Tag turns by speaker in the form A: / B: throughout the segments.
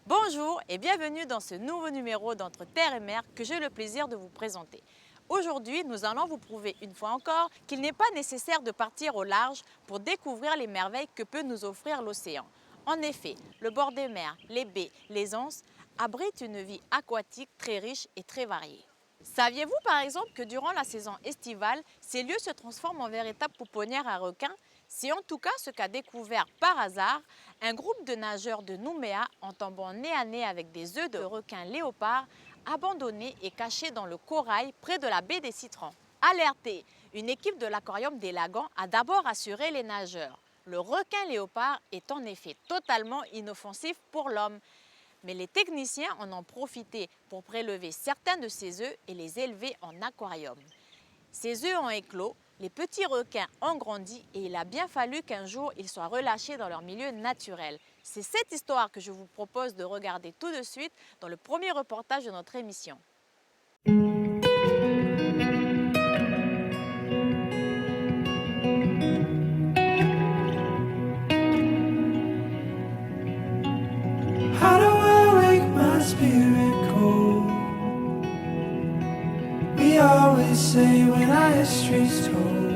A: Bonjour et bienvenue dans ce nouveau numéro d'Entre Terre et Mer que j'ai le plaisir de vous présenter. Aujourd'hui, nous allons vous prouver une fois encore qu'il n'est pas nécessaire de partir au large pour découvrir les merveilles que peut nous offrir l'océan. En effet, le bord des mers, les baies, les anses abritent une vie aquatique très riche et très variée. Saviez-vous par exemple que durant la saison estivale, ces lieux se transforment en véritables pouponnières à requins? C'est en tout cas ce qu'a découvert par hasard un groupe de nageurs de Nouméa en tombant nez à nez avec des œufs de requins léopards abandonnés et cachés dans le corail près de la baie des Citrons. Alertée, une équipe de l'aquarium des Lagans a d'abord assuré les nageurs. Le requin léopard est en effet totalement inoffensif pour l'homme. Mais les techniciens en ont profité pour prélever certains de ces œufs et les élever en aquarium. Ces œufs ont éclos, les petits requins ont grandi et il a bien fallu qu'un jour ils soient relâchés dans leur milieu naturel. C'est cette histoire que je vous propose de regarder tout de suite dans le premier reportage de notre émission.
B: How do I wake my spirit cold? We always say when our history's told,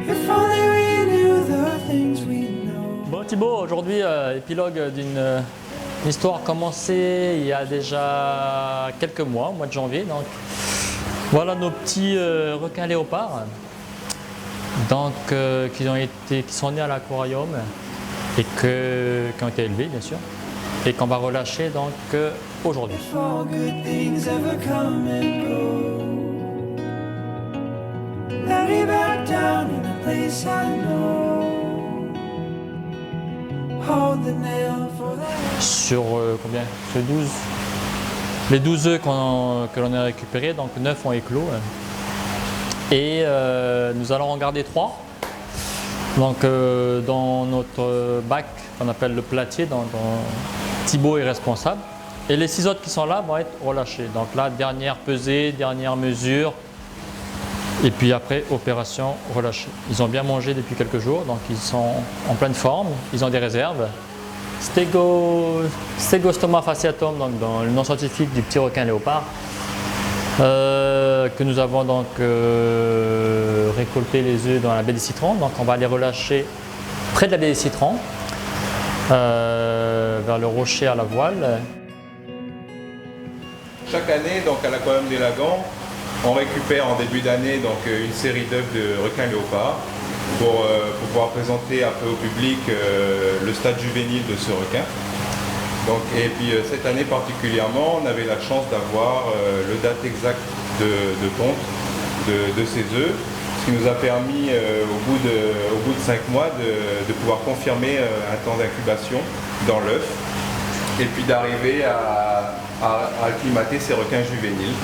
B: if only we knew the things we know.
C: Bon Thibaut, aujourd'hui épilogue d'une histoire commencée il y a déjà quelques mois, au mois de janvier. Donc voilà nos petits requins léopards, donc qui sont nés à l'aquarium et qui ont été élevés bien sûr et qu'on va relâcher donc aujourd'hui.
B: If all good things ever come and go, let me back down in a place I know. Hold the nail for the
C: Sur combien? Sur 12. Les 12 œufs que l'on a récupérés, donc 9 ont éclos. Et nous allons en garder 3. Donc dans notre bac qu'on appelle le platier, dont Thibaut est responsable. Et les 6 autres qui sont là vont être relâchés. Donc là, dernière pesée, dernière mesure. Et puis après, opération relâchée. Ils ont bien mangé depuis quelques jours, donc ils sont en pleine forme. Ils ont des réserves. Stegostoma fasciatum, donc dans le nom scientifique du petit requin léopard, que nous avons donc récolté les œufs dans la baie des Citrons. Donc on va les relâcher près de la baie des Citrons, vers le rocher à la voile.
D: Chaque année, donc à l'aquarium des Lagans, on récupère en début d'année donc une série d'œufs de requins léopards pour pouvoir présenter un peu au public le stade juvénile de ce requin. Donc, et puis cette année particulièrement, on avait la chance d'avoir le date exact de ponte de ces œufs, ce qui nous a permis au bout de 5 mois de pouvoir confirmer un temps d'incubation dans l'œuf et puis d'arriver à acclimater ces requins juvéniles.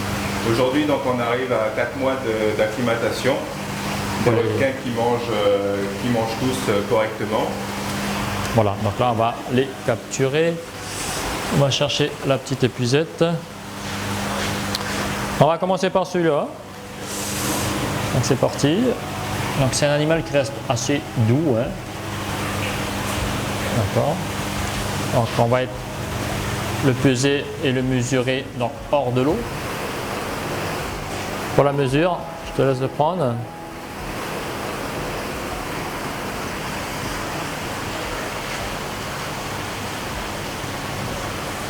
D: Aujourd'hui, donc, on arrive à 4 mois d'acclimatation, des requins qui mangent tous correctement.
C: Voilà, donc là on va les capturer. On va chercher la petite épuisette. On va commencer par celui-là. Donc c'est parti. Donc c'est un animal qui reste assez doux. Hein. D'accord. Donc on va le peser et le mesurer donc hors de l'eau. Pour la mesure, je te laisse le prendre.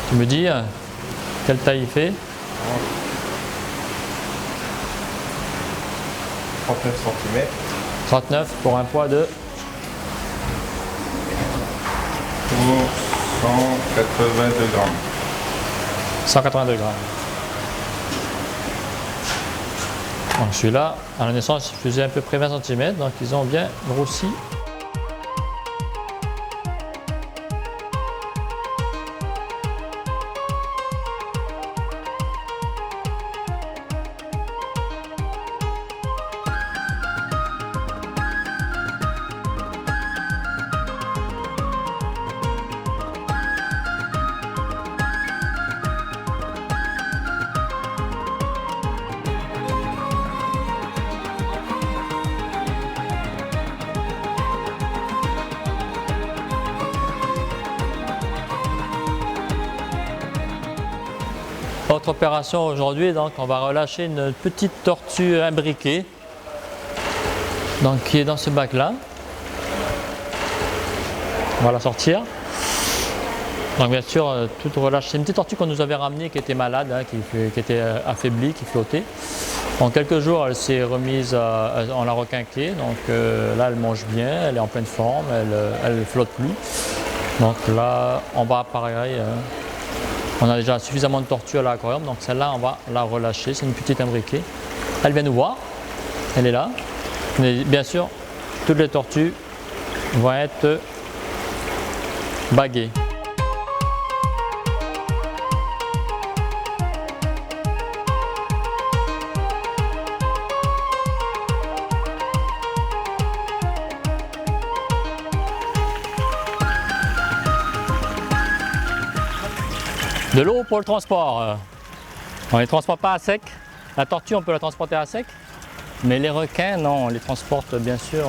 C: Tu me dis quelle taille il fait?
D: 39 cm.
C: 39 pour un poids de
D: Pour 182 grammes.
C: 182 grammes. Donc celui-là, à la naissance, il faisait à peu près 20 cm, donc ils ont bien grossi. Autre opération aujourd'hui, donc on va relâcher une petite tortue imbriquée, donc qui est dans ce bac là. On va la sortir. Donc bien sûr, tout relâche. C'est une petite tortue qu'on nous avait ramenée qui était malade, hein, qui était affaiblie, qui flottait. En quelques jours, elle s'est remise, on l'a requinquée. Donc là, elle mange bien, elle est en pleine forme, elle ne flotte plus. Donc là, on va pareil. On a déjà suffisamment de tortues à l'aquarium, donc celle-là, on va la relâcher. C'est une petite imbriquée. Elle vient nous voir, elle est là. Mais bien sûr, toutes les tortues vont être baguées. De l'eau pour le transport. On ne les transporte pas à sec. La tortue, on peut la transporter à sec. Mais les requins, non, on les transporte bien sûr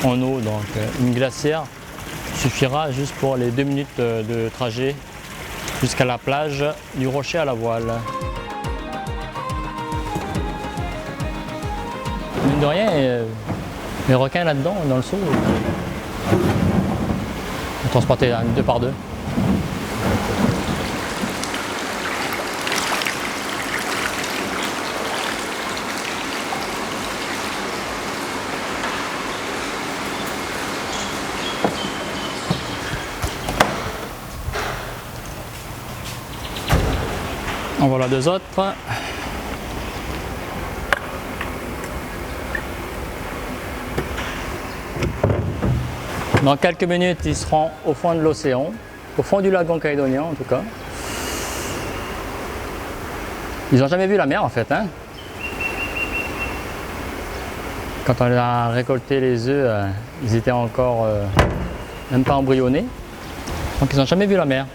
C: en eau. Donc une glacière suffira juste pour les 2 minutes de trajet jusqu'à la plage du Rocher à la Voile. Mine de rien, les requins là-dedans, dans le seau, on transportait 2 par 2. En voilà 2 autres. Dans quelques minutes, ils seront au fond de l'océan, au fond du lagon calédonien en tout cas. Ils n'ont jamais vu la mer en fait. Hein. Quand on a récolté les œufs, ils étaient encore même pas embryonnés. Donc ils n'ont jamais vu la mer.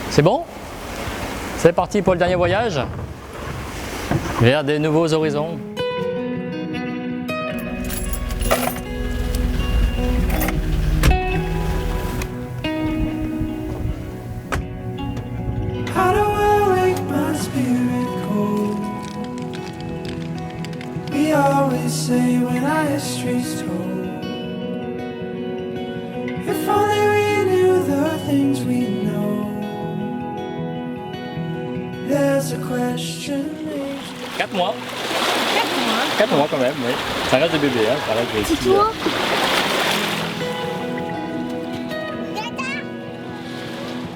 C: C'est bon ? C'est parti pour le dernier voyage vers des nouveaux horizons.
B: How do I wake my spirit cold? We always say when our history's told, if only we knew the things we know. There's a question.
C: 4 mois. 4 mois quand même, oui. Ça reste de bébé, hein. Ça reste de petits,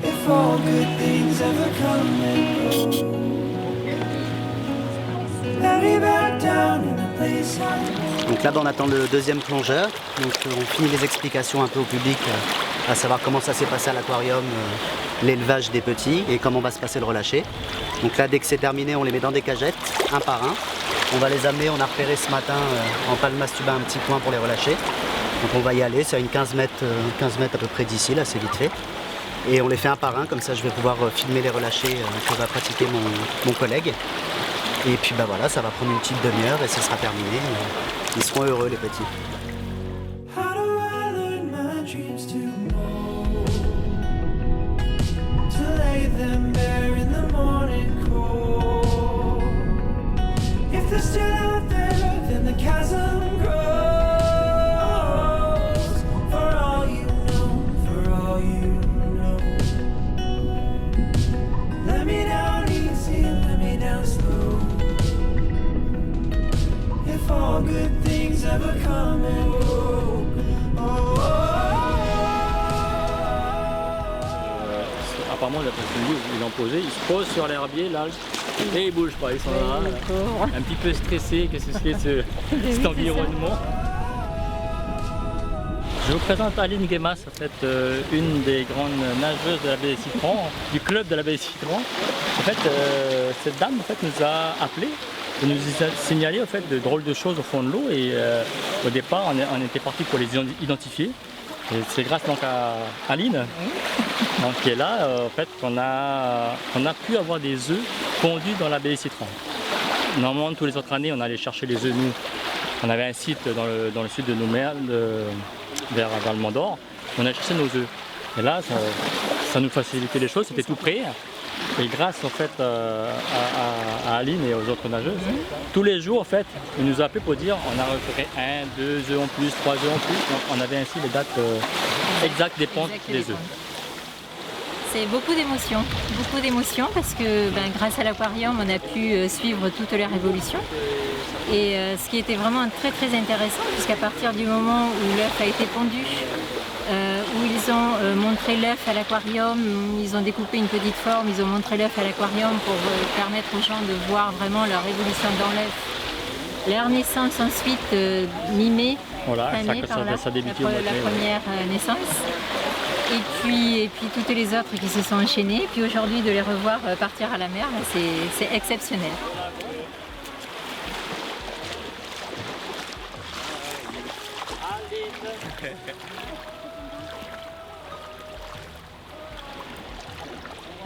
B: If all good things ever come and go, let me back down in a place I know.
E: Donc là-bas on attend le 2e plongeur, donc on finit les explications un peu au public, à savoir comment ça s'est passé à l'aquarium, l'élevage des petits et comment va se passer le relâcher. Donc là dès que c'est terminé on les met dans des cagettes, un par un. On va les amener, on a repéré ce matin en Palmas Tuba un petit point pour les relâcher. Donc on va y aller, c'est à une 15 mètres à peu près d'ici, là c'est vite fait. Et on les fait un par un, comme ça je vais pouvoir filmer les relâchés que va pratiquer mon collègue. Et puis bah voilà, ça va prendre une petite demi-heure et ce sera terminé. Ils seront heureux les petits.
B: How do I learn my dreams to mold? To lay them bare in the morning cold. If they're still out there, then the chasm grows. For all you know, for all you know. Let me down easy, let me down slow. If all good things ever come and go.
C: Apparemment, d'après ce que ils l'ont posé, ils se posent sur l'herbier là et ils bougent pas, ils sont là, un petit peu stressés, qu'est-ce que c'est cet environnement. Je vous présente Aline Guémas, en fait, une des grandes nageuses de la baie des Citrons, du club de la baie des Citrons. En fait, cette dame en fait, nous a appelés, nous a signalé en fait, de drôles de choses au fond de l'eau et au départ on était parti pour les identifier. Et c'est grâce donc à Aline donc, qui est là en fait, qu'on a pu avoir des œufs pondus dans la baie des Citrons. Normalement, toutes les autres années, on allait chercher les œufs, nous. On avait un site dans le sud de Nouméa, vers le Mont d'Or. On allait chercher nos œufs. Et là, ça nous facilitait les choses, c'était tout près. Et grâce en fait à Aline et aux autres nageuses, tous les jours en fait, ils nous appelaient pour dire on a récupéré 1, 2 œufs en plus, 3 œufs en plus. Donc on avait ainsi les dates exactes des pontes des œufs.
F: C'est beaucoup d'émotions parce que grâce à l'aquarium, on a pu suivre toute leur évolution. Et ce qui était vraiment très très intéressant, puisqu'à partir du moment où l'œuf a été pondu, où ils ont montré l'œuf à l'aquarium, ils ont découpé une petite forme, ils ont montré l'œuf à l'aquarium pour permettre aux gens de voir vraiment leur évolution dans l'œuf. Leur naissance ensuite mi-mai,
C: Voilà, ça débutait au mois de mai,
F: la première naissance. Et puis toutes les autres qui se sont enchaînées. Et puis aujourd'hui de les revoir partir à la mer, c'est exceptionnel.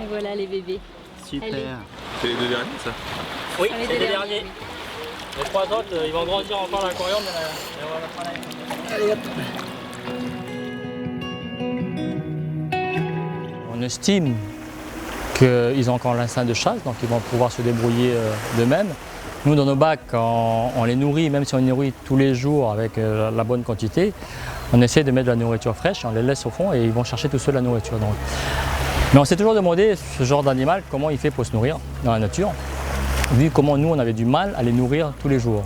F: Et voilà les bébés.
E: Super.
F: Allez.
D: C'est les 2 derniers, ça?
C: Oui,
F: Ça va être
C: c'est les
F: les
C: derniers.
F: derniers.
C: Les 3 autres, ils vont grandir encore dans l'aquarium. On estime qu'ils ont encore l'instinct de chasse, donc ils vont pouvoir se débrouiller d'eux-mêmes. Nous, dans nos bacs, on les nourrit, même si on les nourrit tous les jours avec la bonne quantité, on essaie de mettre de la nourriture fraîche, on les laisse au fond et ils vont chercher tout seuls la nourriture. Donc. Mais on s'est toujours demandé, ce genre d'animal, comment il fait pour se nourrir dans la nature, vu comment nous, on avait du mal à les nourrir tous les jours.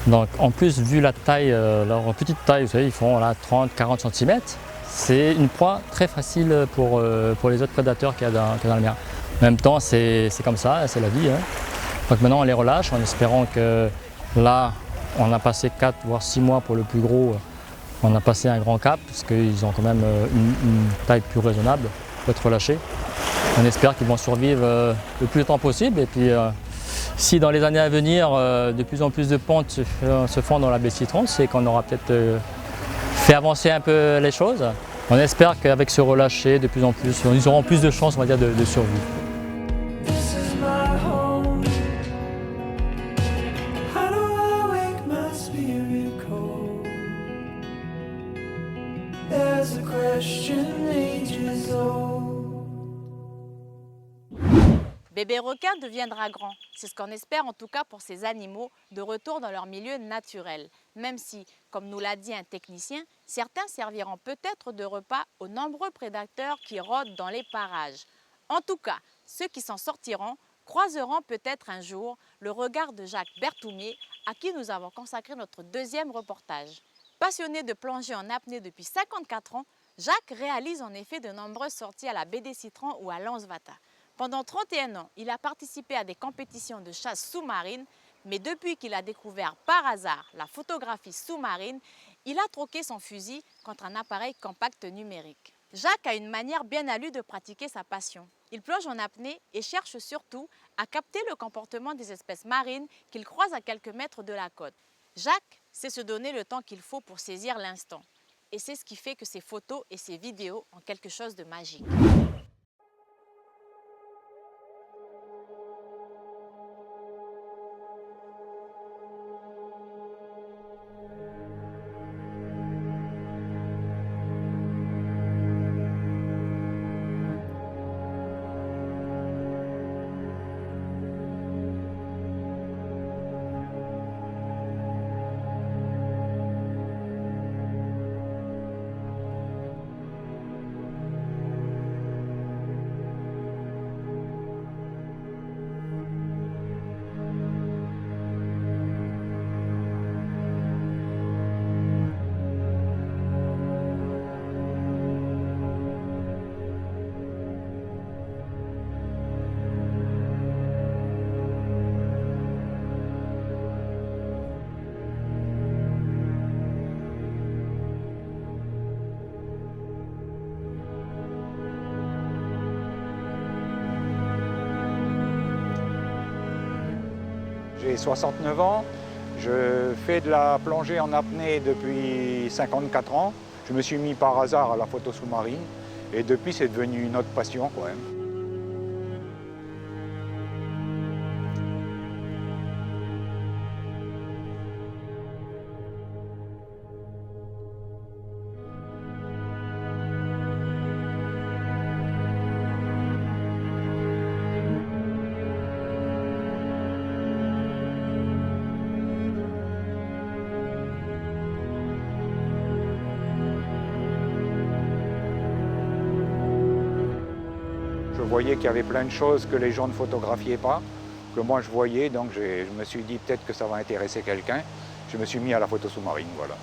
C: Donc en plus, vu la taille, leur petite taille, vous savez, ils font là, 30-40 cm, c'est une proie très facile pour les autres prédateurs qu'il y a dans la mer. En même temps, c'est comme ça, c'est la vie. Hein. Donc maintenant, on les relâche en espérant que là, on a passé 4 voire 6 mois pour le plus gros. On a passé un grand cap, parce qu'ils ont quand même une taille plus raisonnable pour être relâchés. On espère qu'ils vont survivre le plus longtemps possible. Et puis, si dans les années à venir, de plus en plus de pontes se font dans la baie Citron, c'est qu'on aura peut-être fait avancer un peu les choses. On espère qu'avec ce relâché, de plus en plus, ils auront plus de chances, on va dire, de survie.
B: This is my home. How do I wake my spirit cold? There's a question ages old.
A: Bébé requin deviendra grand. C'est ce qu'on espère en tout cas pour ces animaux de retour dans leur milieu naturel. Même si, comme nous l'a dit un technicien, certains serviront peut-être de repas aux nombreux prédateurs qui rôdent dans les parages. En tout cas, ceux qui s'en sortiront croiseront peut-être un jour le regard de Jacques Berthoumier, à qui nous avons consacré notre deuxième reportage. Passionné de plongée en apnée depuis 54 ans, Jacques réalise en effet de nombreuses sorties à la baie des Citrons ou à Lansvata. Pendant 31 ans, il a participé à des compétitions de chasse sous-marine, mais depuis qu'il a découvert par hasard la photographie sous-marine, il a troqué son fusil contre un appareil compact numérique. Jacques a une manière bien à lui de pratiquer sa passion. Il plonge en apnée et cherche surtout à capter le comportement des espèces marines qu'il croise à quelques mètres de la côte. Jacques sait se donner le temps qu'il faut pour saisir l'instant. Et c'est ce qui fait que ses photos et ses vidéos ont quelque chose de magique.
G: J'ai 69 ans, je fais de la plongée en apnée depuis 54 ans. Je me suis mis par hasard à la photo sous-marine et depuis c'est devenu une autre passion quand même. voyais qu'il y avait plein de choses que les gens ne photographiaient pas, que moi je voyais, donc je me suis dit peut-être que ça va intéresser quelqu'un. Je me suis mis à la photo sous-marine, voilà.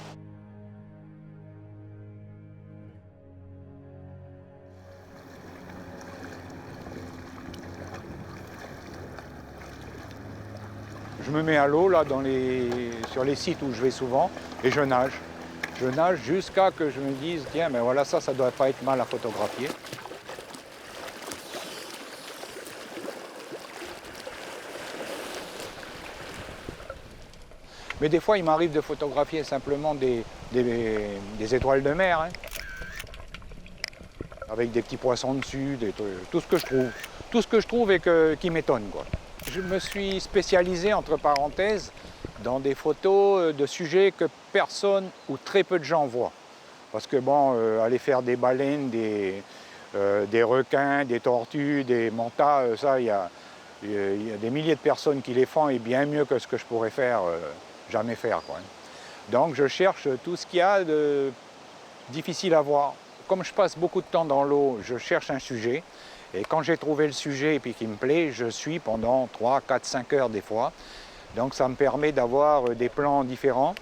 G: Je me mets à l'eau là sur les sites où je vais souvent et je nage. Je nage jusqu'à que je me dise, tiens, mais voilà, ça doit pas être mal à photographier. Mais des fois, il m'arrive de photographier simplement des étoiles de mer, hein, avec des petits poissons dessus, tout ce que je trouve. Tout ce que je trouve et qui m'étonne, quoi. Je me suis spécialisé, entre parenthèses, dans des photos de sujets que personne ou très peu de gens voient. Parce que bon, aller faire des baleines, des requins, des tortues, des mantas, ça, il y a des milliers de personnes qui les font et bien mieux que ce que je pourrais faire, jamais faire, quoi. Donc je cherche tout ce qu'il y a de difficile à voir. Comme je passe beaucoup de temps dans l'eau, je cherche un sujet. Et quand j'ai trouvé le sujet et puis qui me plaît, je suis pendant 3, 4, 5 heures des fois. Donc ça me permet d'avoir des plans différents,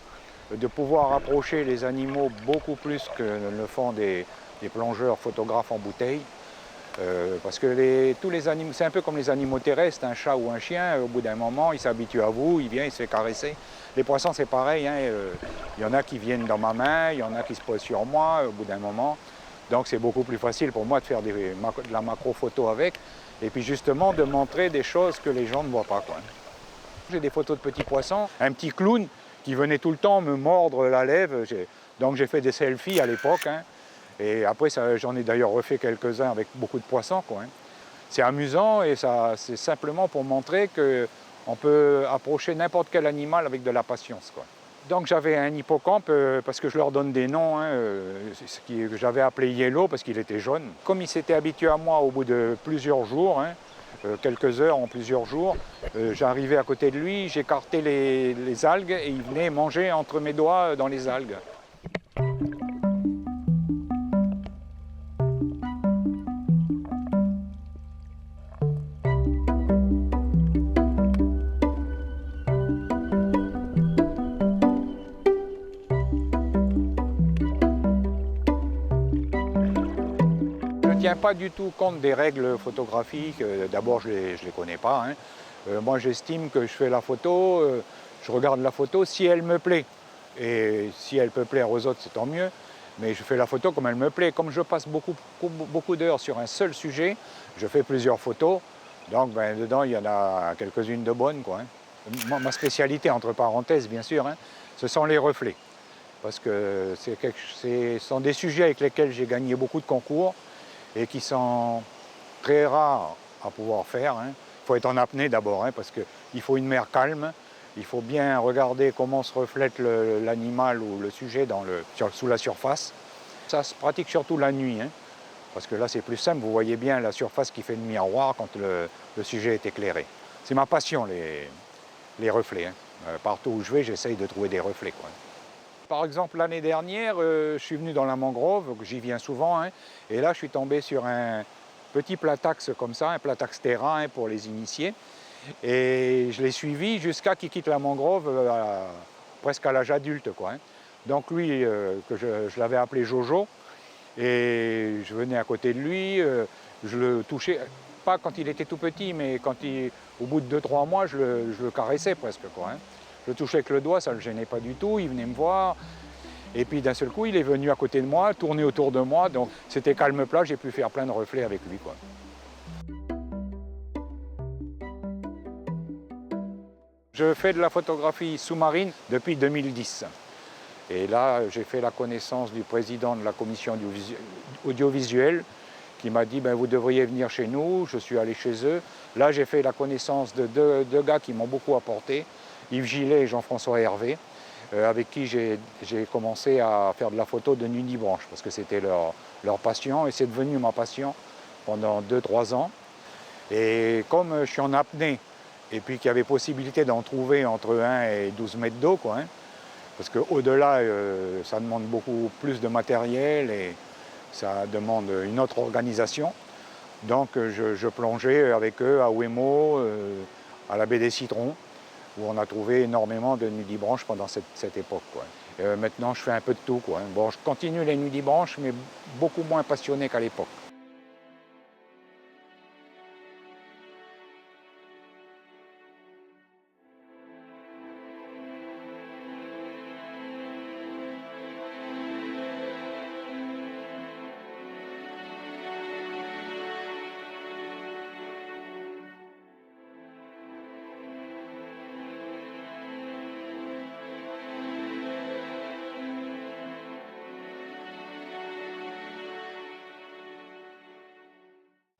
G: de pouvoir approcher les animaux beaucoup plus que ne le font des plongeurs photographes en bouteille. Parce que tous les animaux, c'est un peu comme les animaux terrestres, un chat ou un chien, au bout d'un moment, il s'habitue à vous, il vient, il se fait caresser. Les poissons, c'est pareil, hein, il y en a qui viennent dans ma main, il y en a qui se posent sur moi au bout d'un moment. Donc c'est beaucoup plus facile pour moi de faire de la macro-photo avec, et puis justement de montrer des choses que les gens ne voient pas, quoi. J'ai des photos de petits poissons, un petit clown qui venait tout le temps me mordre la lèvre, donc j'ai fait des selfies à l'époque, hein. Et après j'en ai d'ailleurs refait quelques-uns avec beaucoup de poissons, quoi, hein. C'est amusant et c'est simplement pour montrer qu'on peut approcher n'importe quel animal avec de la patience, quoi. Donc j'avais un hippocampe, parce que je leur donne des noms, hein, que j'avais appelé Yellow parce qu'il était jaune. Comme il s'était habitué à moi au bout de plusieurs jours, hein, quelques heures en plusieurs jours, j'arrivais à côté de lui, j'écartais les algues et il venait manger entre mes doigts dans les algues. Je ne tiens pas du tout compte des règles photographiques. D'abord, je ne les connais pas, hein. Moi, j'estime que je fais la photo, je regarde la photo si elle me plaît. Et si elle peut plaire aux autres, c'est tant mieux. Mais je fais la photo comme elle me plaît. Comme je passe beaucoup d'heures sur un seul sujet, je fais plusieurs photos. Donc, dedans, il y en a quelques-unes de bonnes, quoi, hein. Ma spécialité, entre parenthèses, bien sûr, hein, ce sont les reflets. Parce que ce sont des sujets avec lesquels j'ai gagné beaucoup de concours et qui sont très rares à pouvoir faire, hein. Il faut être en apnée d'abord, hein, parce qu'il faut une mer calme, il faut bien regarder comment se reflète l'animal ou le sujet sous la surface. Ça se pratique surtout la nuit, hein, parce que là c'est plus simple, vous voyez bien la surface qui fait le miroir quand le sujet est éclairé. C'est ma passion, les reflets, hein. Partout où je vais, j'essaye de trouver des reflets, quoi. Par exemple, l'année dernière, je suis venu dans la mangrove, j'y viens souvent, hein, et là je suis tombé sur un petit platax comme ça, un platax terrain, hein, pour les initiés. Et je l'ai suivi jusqu'à qu'il quitte la mangrove presque à l'âge adulte, quoi, hein. Donc lui, que je l'avais appelé Jojo, et je venais à côté de lui, je le touchais, pas quand il était tout petit, mais au bout de 2-3 mois, je le caressais presque, quoi, hein. Je le touchais avec le doigt, ça ne le gênait pas du tout, il venait me voir. Et puis d'un seul coup, il est venu à côté de moi, tourner autour de moi, donc c'était calme plat, j'ai pu faire plein de reflets avec lui, quoi. Je fais de la photographie sous-marine depuis 2010. Et là, j'ai fait la connaissance du président de la commission audiovisuelle qui m'a dit vous devriez venir chez nous. Je suis allé chez eux. Là, j'ai fait la connaissance de deux gars qui m'ont beaucoup apporté, Yves Gillet et Jean-François Hervé, avec qui j'ai commencé à faire de la photo de nudibranche parce que c'était leur passion et c'est devenu ma passion pendant 2-3 ans. Et comme je suis en apnée et puis qu'il y avait possibilité d'en trouver entre 1 et 12 mètres d'eau, quoi, hein, parce qu'au-delà, ça demande beaucoup plus de matériel et ça demande une autre organisation. Donc je plongeais avec eux à Ouémo, à la baie des Citrons, où on a trouvé énormément de nudibranches pendant cette époque, quoi. Maintenant, je fais un peu de tout, quoi. Bon, je continue les nudibranches, mais beaucoup moins passionné qu'à l'époque.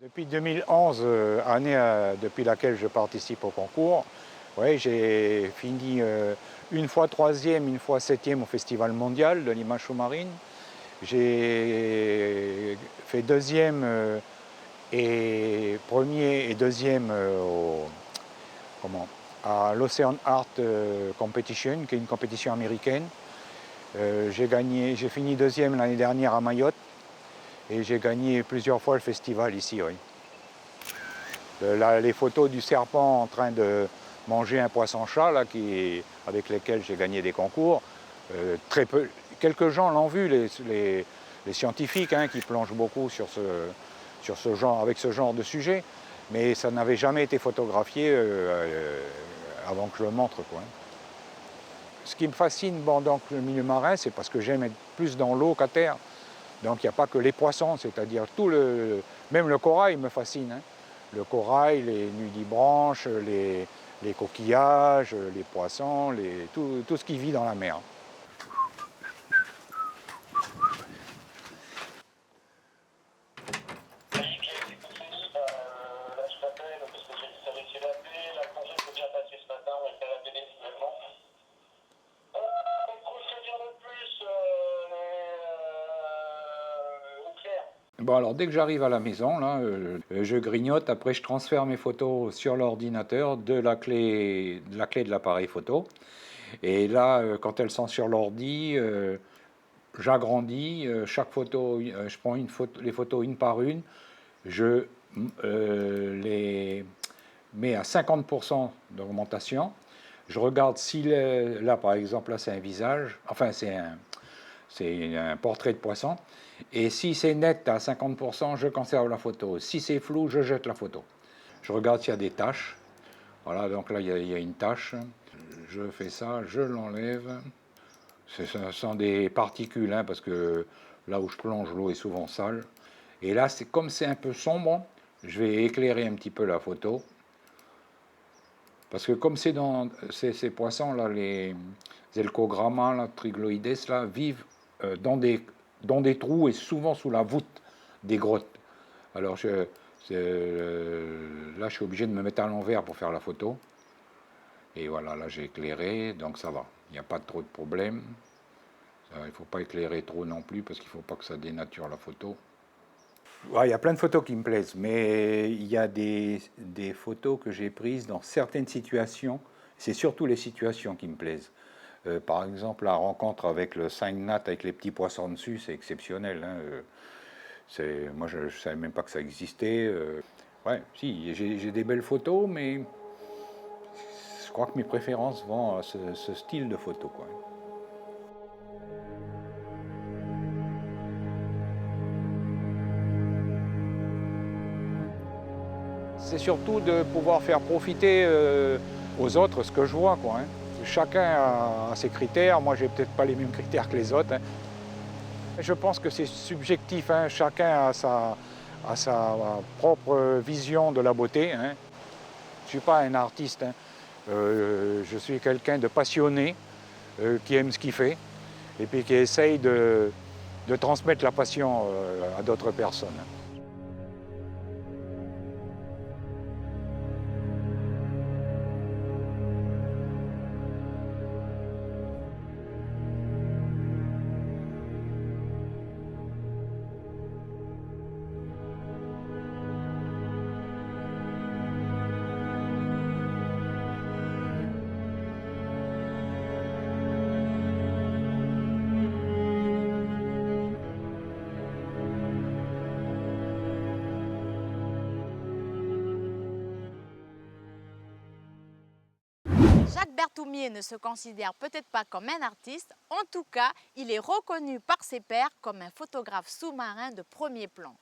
G: Depuis 2011, année depuis laquelle je participe au concours, ouais, j'ai fini une fois 3e, une fois 7e au Festival mondial de l'image sous-marine. J'ai fait 2e et 1er et 2e à l'Ocean Art Competition, qui est une compétition américaine. J'ai fini 2e l'année dernière à Mayotte. Et j'ai gagné plusieurs fois le festival ici, oui. Les photos du serpent en train de manger un poisson-chat, là, avec lesquels j'ai gagné des concours, très peu, quelques gens l'ont vu, les scientifiques, hein, qui plongent beaucoup sur ce genre, avec ce genre de sujet, mais ça n'avait jamais été photographié avant que je le montre, quoi. Ce qui me fascine dans le milieu marin, c'est parce que j'aime être plus dans l'eau qu'à terre. Donc il n'y a pas que les poissons, c'est-à-dire même le corail me fascine, hein. Le corail, les nudibranches, les coquillages, les poissons, tout ce qui vit dans la mer. Bon, alors dès que j'arrive à la maison, là, je grignote, après je transfère mes photos sur l'ordinateur de la clé de l'appareil photo. Et là, quand elles sont sur l'ordi, j'agrandis chaque photo, je prends les photos une par une, je les mets à 50% d'augmentation. Je regarde si là, par exemple, là c'est un visage, enfin c'est un portrait de poisson. Et si c'est net à 50%, je conserve la photo. Si c'est flou, je jette la photo. Je regarde s'il y a des taches. Voilà, donc là, il y a une tache. Je fais ça, je l'enlève. Ce sont des particules, hein, parce que là où je plonge, l'eau est souvent sale. Et là, comme c'est un peu sombre, je vais éclairer un petit peu la photo. Parce que comme c'est dans ces poissons-là, les Zelchogramma, là, Trigloides, là, vivent dans des trous et souvent sous la voûte des grottes. Alors là, je suis obligé de me mettre à l'envers pour faire la photo. Et voilà, là j'ai éclairé, donc ça va. Il n'y a pas trop de problème. Il ne faut pas éclairer trop non plus parce qu'il ne faut pas que ça dénature la photo. Ouais, il y a plein de photos qui me plaisent, mais il y a des photos que j'ai prises dans certaines situations. C'est surtout les situations qui me plaisent. Par exemple, la rencontre avec le cygnath avec les petits poissons dessus, c'est exceptionnel, hein. Moi, je ne savais même pas que ça existait. Ouais, si, j'ai des belles photos, mais je crois que mes préférences vont à ce style de photo, quoi. C'est surtout de pouvoir faire profiter aux autres ce que je vois, quoi, hein. Chacun a ses critères, moi j'ai peut-être pas les mêmes critères que les autres, hein. Je pense que c'est subjectif, hein. Chacun a sa propre vision de la beauté, hein. Je ne suis pas un artiste, hein. Je suis quelqu'un de passionné, qui aime ce qu'il fait, et puis qui essaye de transmettre la passion à d'autres personnes.
A: Jacques Berthoumier ne se considère peut-être pas comme un artiste, en tout cas, il est reconnu par ses pairs comme un photographe sous-marin de premier plan.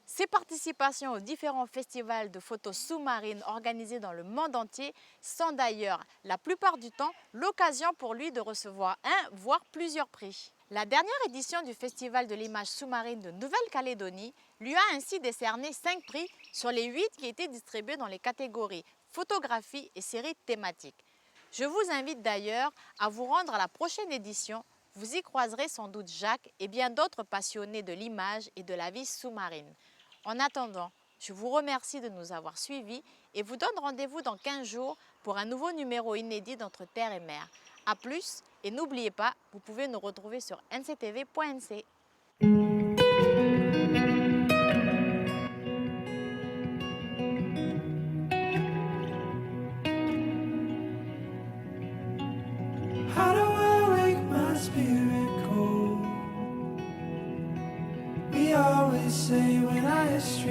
A: Ses participations aux différents festivals de photos sous-marines organisés dans le monde entier sont d'ailleurs, la plupart du temps, l'occasion pour lui de recevoir un, voire plusieurs prix. La dernière édition du Festival de l'image sous-marine de Nouvelle-Calédonie lui a ainsi décerné 5 prix sur les 8 qui étaient distribués dans les catégories photographie et séries thématiques. Je vous invite d'ailleurs à vous rendre à la prochaine édition. Vous y croiserez sans doute Jacques et bien d'autres passionnés de l'image et de la vie sous-marine. En attendant, je vous remercie de nous avoir suivis et vous donne rendez-vous dans 15 jours pour un nouveau numéro inédit d'Entre Terre et Mer. A plus et n'oubliez pas, vous pouvez nous retrouver sur nctv.nc.
B: How do I wake my spirit cold? We always say when I stray